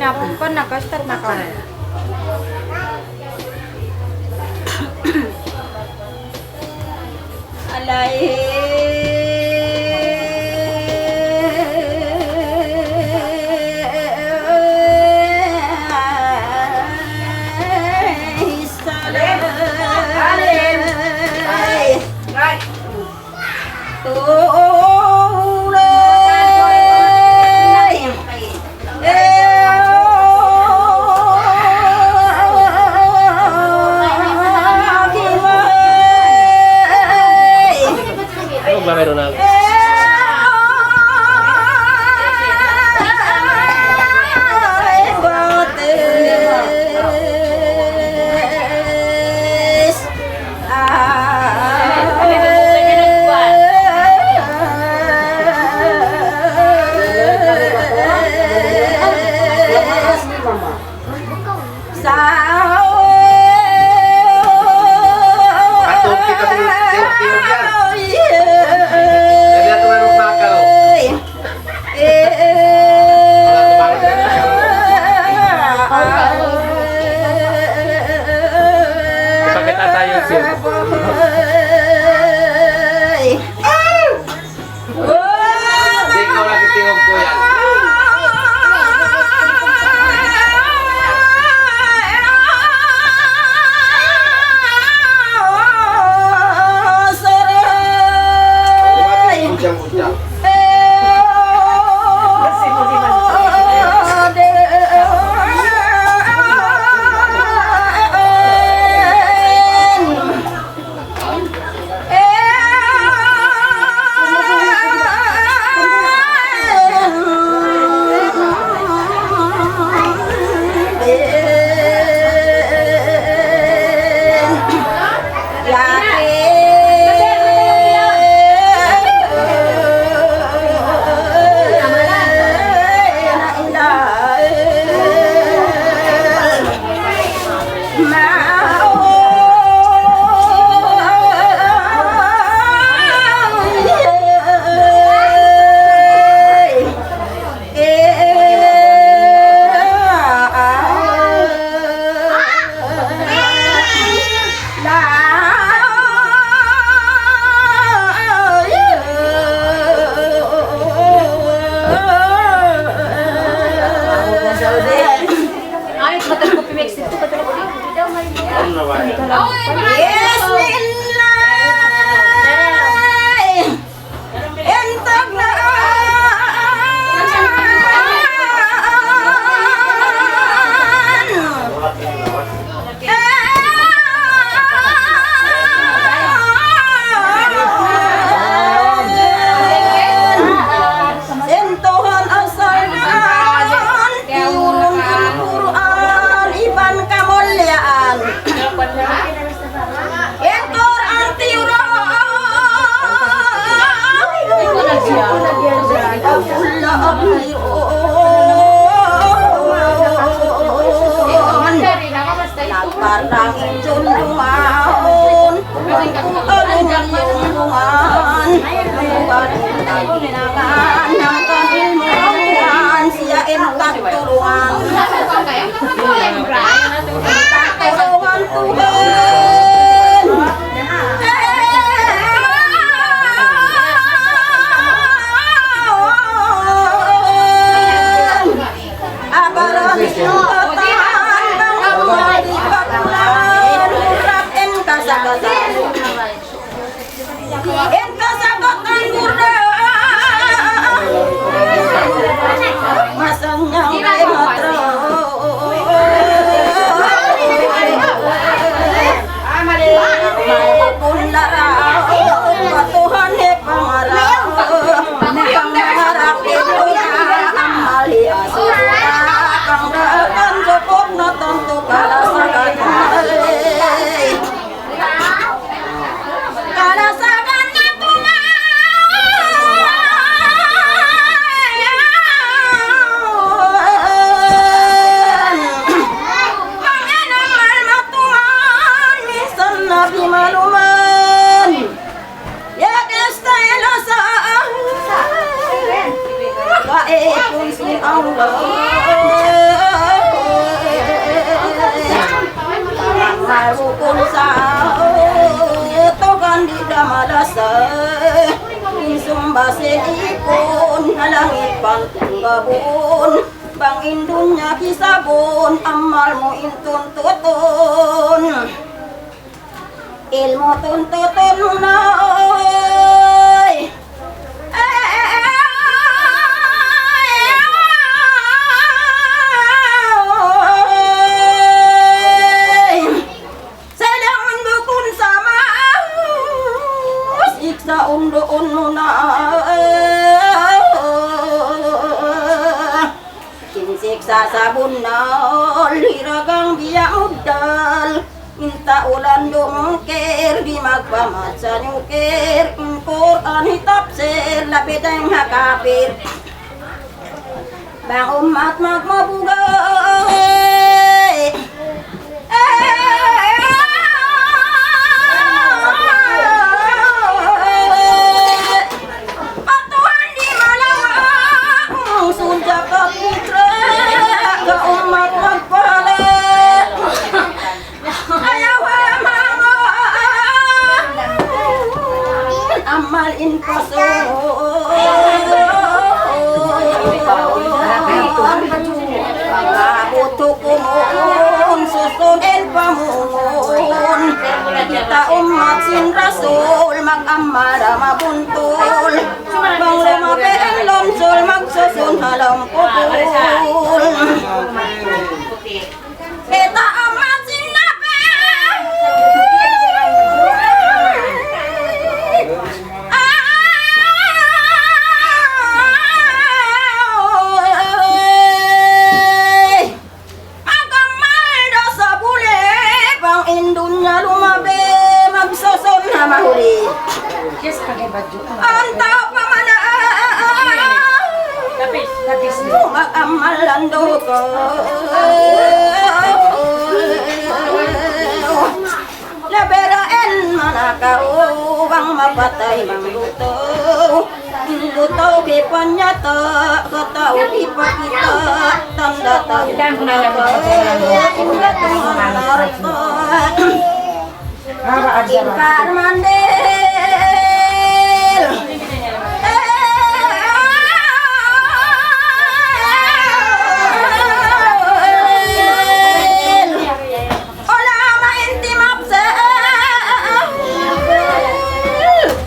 ginapon ko, naka-start na ka. Alay. Meron na. Amalia, babon bang indunya kisabon amal mo intun tutun ilmu tuntutun na sa undoon mo na kinsiksa sa bunal hiragang biya udal minta ulan dumungkir di magpamat sa nyukir Quran hitapsir lapit ang hakapir bang umat magmabugay amal inpaso butuh kumun susunin pamungun kita umat sin rasul mag-amara mabuntul bang lumapiin lomsul magsusun halang pupul kita umat sin nabi indunya lumabe magsusun na mahuli Yes, pakai baju. antau pamanaan Lapis. mag-amalan do ko laberaen manakaw bang mapatay mangluto luto kipanyata katao ipakita tanda tanda Ingkar mandel Olama inti mapsel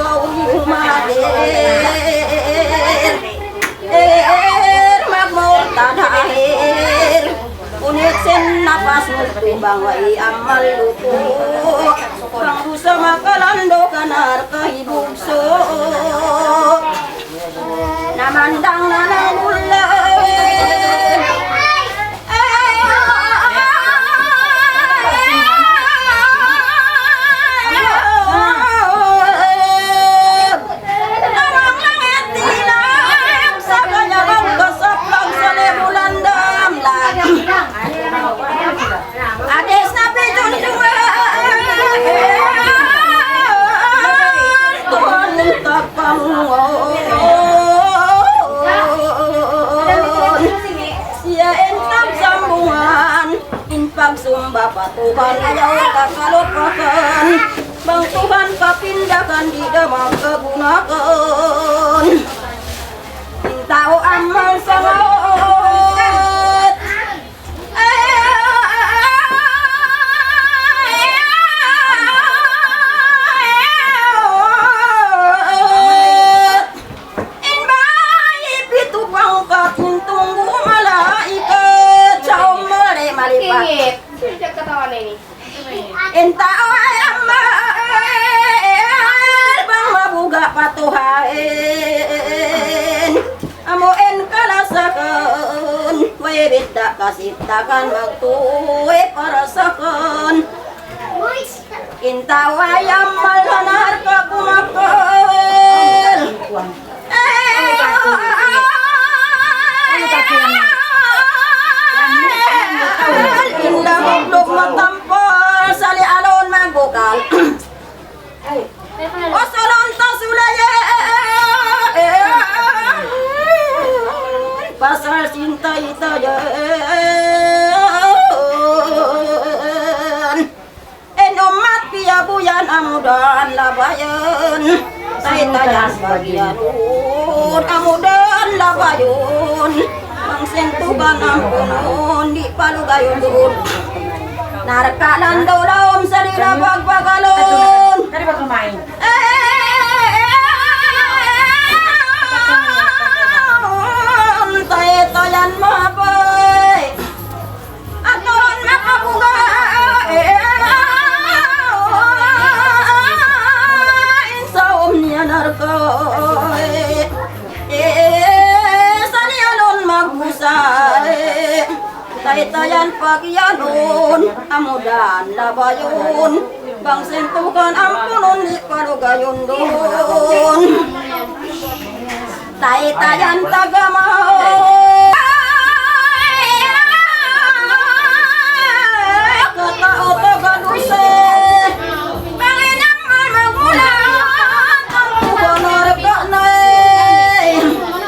kau madir magmur tadahir unit sen napas mutu bangwai amal lutu bang rusa makalando kanar kahibugso namandang nanang bulan namang langit tilak sa kanyang kasaplang sa lebulan damlag ades na pitun Tuhan tapangon siya entang sambungan inpagsumba patuhan ayaw kakalokakan bang Tuhan kapindakan di damang kegunakan intao amal sangot Entao amal bang mabuga patuhain amuin kalasakan way bida kasiptakan magtuwe para sakan Entao amal hanar ka kumakal indah goblok matampal sali alon magbukal wasalon tasulaya pasal cinta itayan enomat piabuyan amudan labayan taitayan bagian amudan labayun gayon ang sentukan ang punon di palugayon doon narkalan daw laom sa nila pagpagalon Dari ba kumain? Tayo-tayan mabay aton makabuga insaom niya narkoy salialon magbusay tayo-tayan pagyanon amudan labayon bang sentukan ang punon di palugayon doon tayo-tayan tagamao katao tagaduse Panginang magulat ang buwan ka na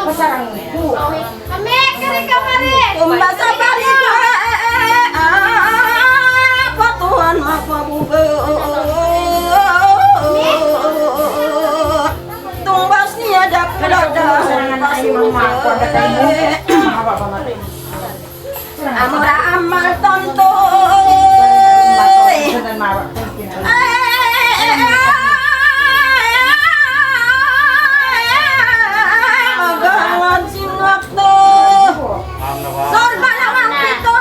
Masarang po. Kami, kari ka pare. kumbasa balik patuhan mapabuga tumbas niya daplada amura amal tonto magawan sinakto sorba naman pito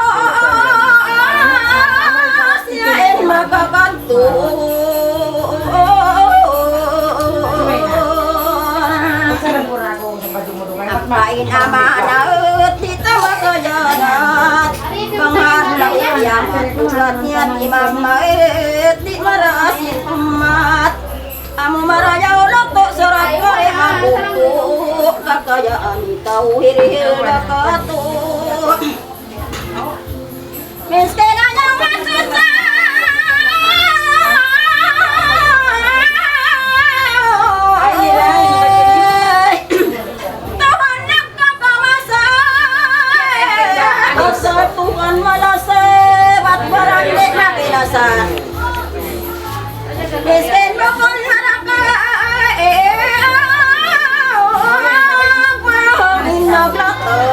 siyain makakanto Ampain amanat dito makayanat Pangharlaw yan Tulat yan imamait Di marasin umat Amo marayaw lato Sarap kare mabuko Kakayaan itaw hirihil dakato Miski na niyang masusa Tuhan malasay at barangay na kinasan Miskin mo kung marakay Mahangin naglatay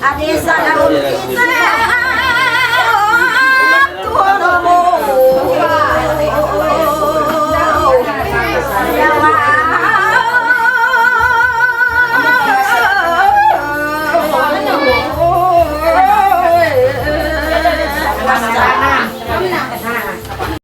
Adi sa laon kita